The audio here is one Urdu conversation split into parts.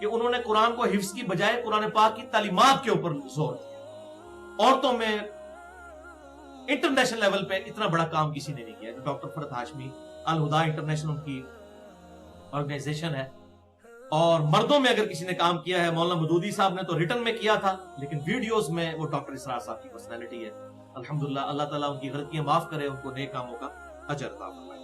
کہ انہوں نے قرآن کو حفظ کی بجائے قرآن پاک کی تعلیمات کے اوپر زور دیا. عورتوں میں انٹرنیشنل لیول پہ اتنا بڑا کام کسی نے نہیں کیا. ڈاکٹر فرحت ہاشمی الہدا انٹرنیشنل ان کی آرگنائزیشن ہے. اور مردوں میں اگر کسی نے کام کیا ہے مولانا مدودی صاحب نے تو ریٹن میں کیا تھا, لیکن ویڈیوز میں وہ ڈاکٹر اسرار صاحب کی پرسنالٹی ہے. الحمدللہ اللہ تعالیٰ ان کی غلطیاں معاف کرے, ان کو نیک کاموں کا اجر عطا فرمائے.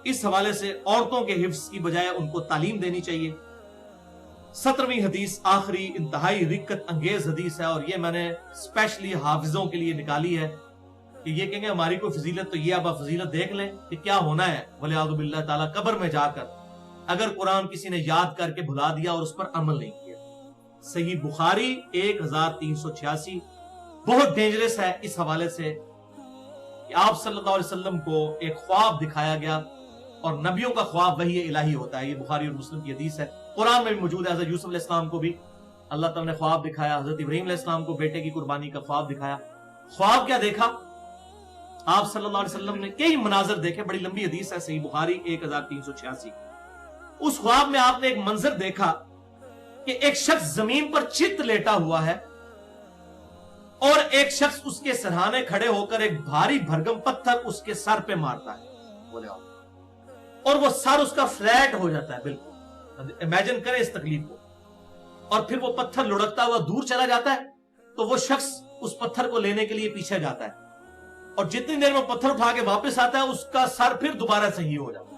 اس حوالے سے عورتوں کے حفظ کی بجائے ان کو تعلیم دینی چاہیے. 17ویں حدیث آخری انتہائی رکت انگیز حدیث ہے, اور یہ میں نے اسپیشلی حافظوں کے لیے نکالی ہے کہ یہ کہیں گے ہماری کوئی فضیلت تو یہ, اب آپ فضیلت دیکھ لیں کہ کیا ہونا ہے ولیعوذ باللہ تعالیٰ قبر میں جا کر اگر قرآن کسی نے یاد کر کے بھلا دیا اور اس پر عمل نہیں کیا. صحیح بخاری 1386 بہت ڈینجرس ہے اس حوالے سے کہ آپ صلی اللہ علیہ وسلم کو ایک خواب دکھایا گیا, اور نبیوں کا خواب وحی الہی ہوتا ہے. یہ بخاری اور مسلم کی حدیث ہے, قرآن میں بھی موجود ہے. حضرت یوسف علیہ السلام کو بھی اللہ تعالیٰ نے خواب دکھایا, حضرت ابراہیم علیہ السلام کو بیٹے کی قربانی کا خواب دکھایا. خواب کیا دیکھا آپ صلی اللہ علیہ وسلم نے؟ کئی مناظر دیکھے, بڑی لمبی حدیث ہے, صحیح بخاری 1386. اس خواب میں آپ نے ایک منظر دیکھا کہ ایک شخص زمین پر چت لیٹا ہوا ہے, اور ایک شخص اس کے سرہانے کھڑے ہو کر ایک بھاری بھرگم پتھر اس کے سر پہ مارتا ہے. بولے اور وہ سر اس کا فلیٹ ہو جاتا ہے بالکل. امیجن کریں اس تکلیف کو. اور پھر وہ پتھر لڑکتا ہوا دور چلا جاتا ہے, تو وہ شخص اس پتھر کو لینے کے لیے پیچھے جاتا ہے, اور جتنی دیر میں پتھر اٹھا کے واپس آتا ہے اس کا سر پھر دوبارہ صحیح ہو جاتا ہے.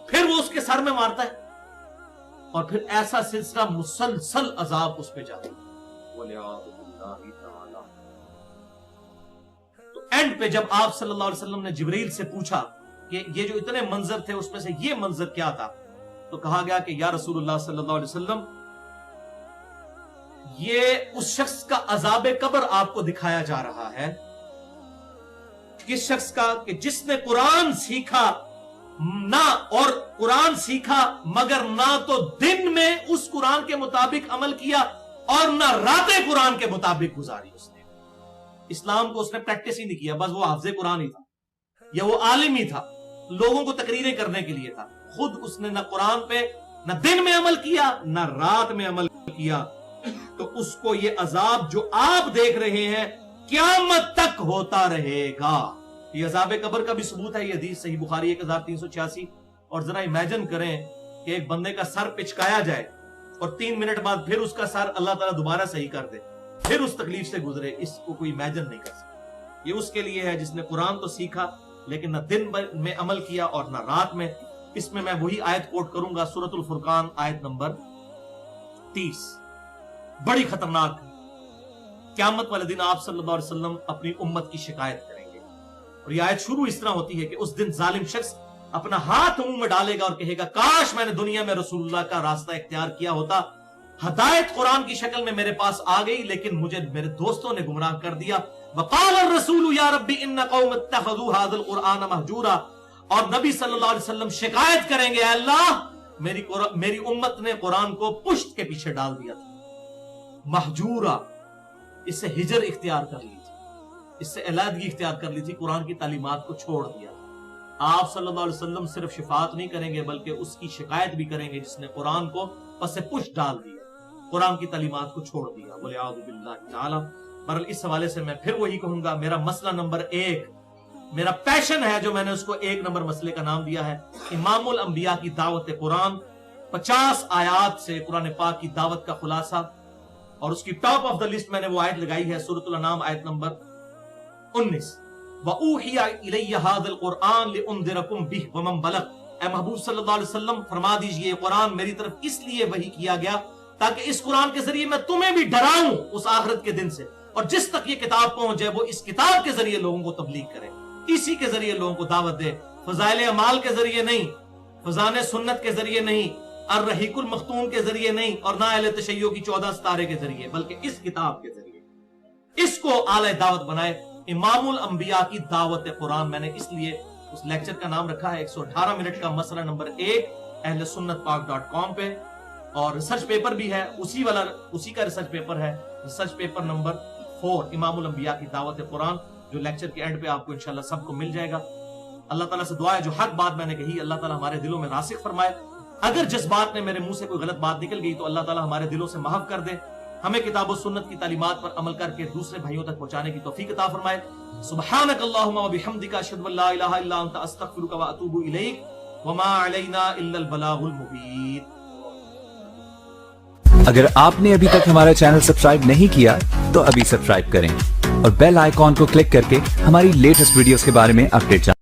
پھر وہ اس کے سر میں مارتا ہے, اور پھر ایسا سلسلہ مسلسل عذاب اس پہ جاتا ہے. تو اینڈ پہ جب آپ صلی اللہ علیہ وسلم نے جبریل سے پوچھا کہ یہ جو اتنے منظر تھے اس میں سے یہ منظر کیا تھا, تو کہا گیا کہ یا رسول اللہ صلی اللہ علیہ وسلم یہ اس شخص کا عذاب قبر آپ کو دکھایا جا رہا ہے. کس شخص کا؟ کہ جس نے قرآن سیکھا نہ, اور قرآن سیکھا مگر نہ تو دن میں اس قرآن کے مطابق عمل کیا اور نہ راتیں قرآن کے مطابق گزاری. اس نے اسلام کو اس نے پریکٹس ہی نہیں کیا, بس وہ حافظ قرآن ہی تھا یا وہ عالم ہی تھا, لوگوں کو تقریریں کرنے کے لیے تھا. خود اس نے نہ قرآن پہ نہ دن میں عمل کیا نہ رات میں عمل کیا. تو اس کو یہ عذاب جو آپ دیکھ رہے ہیں قیامت تک ہوتا رہے گا. یہ عذاب قبر کا بھی ثبوت ہے, یہ حدیث صحیح بخاری 1386. اور ذرا امیجن کریں کہ ایک بندے کا سر پچکایا جائے اور 3 منٹ بعد پھر اس کا سر اللہ تعالیٰ دوبارہ صحیح کر دے, پھر اس تکلیف سے گزرے. اس کو کوئی امیجن نہیں کر سکتا. یہ اس کے لیے ہے جس نے قرآن تو سیکھا لیکن نہ دن میں عمل کیا اور نہ رات میں. اس میں وہی آیت کوٹ کروں گا, سورۃ الفرقان آیت نمبر 30, بڑی خطرناک. قیامت والے دن آپ صلی اللہ علیہ وسلم اپنی امت کی شکایت کریں گے, اور یہ آیت شروع اس طرح ہوتی ہے کہ اس دن ظالم شخص اپنا ہاتھ منہ میں ڈالے گا اور کہے گا کاش میں نے دنیا میں رسول اللہ کا راستہ اختیار کیا ہوتا, ہدایت قرآن کی شکل میں میرے پاس آ گئی, لیکن مجھے میرے دوستوں نے گمراہ کر دیا. وقال الرسول یا ربی ان قوم اتخذوا هذا القرآن مہجورا. اور نبی صلی اللہ علیہ وسلم شکایت کریں گے, اے اللہ میری امت نے قرآن کو پشت کے پیچھے ڈال دیا تھا. مہجورا, اس سے ہجر اختیار کر لی تھی, اس سے علیحدگی اختیار کر لی تھی, قرآن کی تعلیمات کو چھوڑ دیا. آپ صلی اللہ علیہ وسلم صرف شفاعت نہیں کریں گے بلکہ اس کی شکایت بھی کریں گے جس نے قرآن کو پس پشت ڈال دیا, قرآن کی تعلیمات کو چھوڑ دیا. بولے اعوذ باللہ تعالی. برحال اس حوالے سے میں پھر وہی کہوں گا, میرا مسئلہ نمبر 1, میرا پیشن ہے جو میں نے اس کو 1 نمبر مسئلے کا نام دیا ہے, امام الانبیاء کی دعوت قرآن. 50 آیات سے قرآن پاک کی دعوت کا خلاصہ, اور اس کی ٹاپ آف دا لسٹ میں نے وہ آیت لگائی ہے سورۃ الانعام آیت نمبر 19. وَأُوحِيَ إِلَيَّ هَذَا الْقُرْآنُ لِأُنذِرَكُمْ بِهِ وَمَنْ بَلَغَ. اے محبوب صلی اللہ علیہ وسلم فرما دیجئے قرآن میری طرف اس لیے وحی کیا گیا تاکہ اس قرآن کے ذریعے میں تمہیں بھی ڈراؤں اس آخرت کے دن سے, اور جس تک یہ کتاب پہنچ جائے وہ اس کتاب کے ذریعے لوگوں کو تبلیغ کرے, اسی کے ذریعے لوگوں کو دعوت دے, فضائل اعمال کے ذریعے نہیں, فضان سنت کے ذریعے نہیں, الرحیق المختوم کے ذریعے نہیں, اور نہ اہل تشیع کی 14 ستارے کے ذریعے, بلکہ اس کتاب کے ذریعے. اس کو اعلی دعوت بنائے. امام الانبیاء کی دعوت قرآن میں نے اس لیے اس لیکچر کا نام رکھا ہے 118 منٹ کا مسئلہ نمبر 1 اہل سنت پاک.com پہ, اور ریسرچ پیپر بھی ہے اسی کا ریسرچ پیپر ہے, ریسرچ پیپر نمبر 4 امام الانبیاء کی دعوت قرآن, جو لیکچر کے اینڈ پہ آپ کو انشاءاللہ سب کو مل جائے گا. اللہ تعالیٰ سے دعا ہے جو حق بات میں نے کہی اللہ تعالیٰ ہمارے دلوں میں راسخ فرمائے, اگر جذبات میں میرے منہ سے کوئی غلط بات نکل گئی تو اللہ تعالیٰ ہمارے دلوں سے محو کر دے، ہمیں کتاب و سنت کی تعلیمات پر عمل کر کے دوسرے بھائیوں تک پہنچانے کی توفیق عطا فرمائے۔ سبحانک اللہم و بحمدک، اشہد ان لا الہ الا انت، استغفرک و اتوب الیک، وما علینا الا البلاغ المبین۔ اگر آپ نے ابھی تک ہمارا چینل سبسکرائب نہیں کیا تو ابھی سبسکرائب کریں اور بیل آئیکن کو کلک کر کے ہماری لیٹسٹ ویڈیوز کے بارے میں اپڈیٹ جانیں۔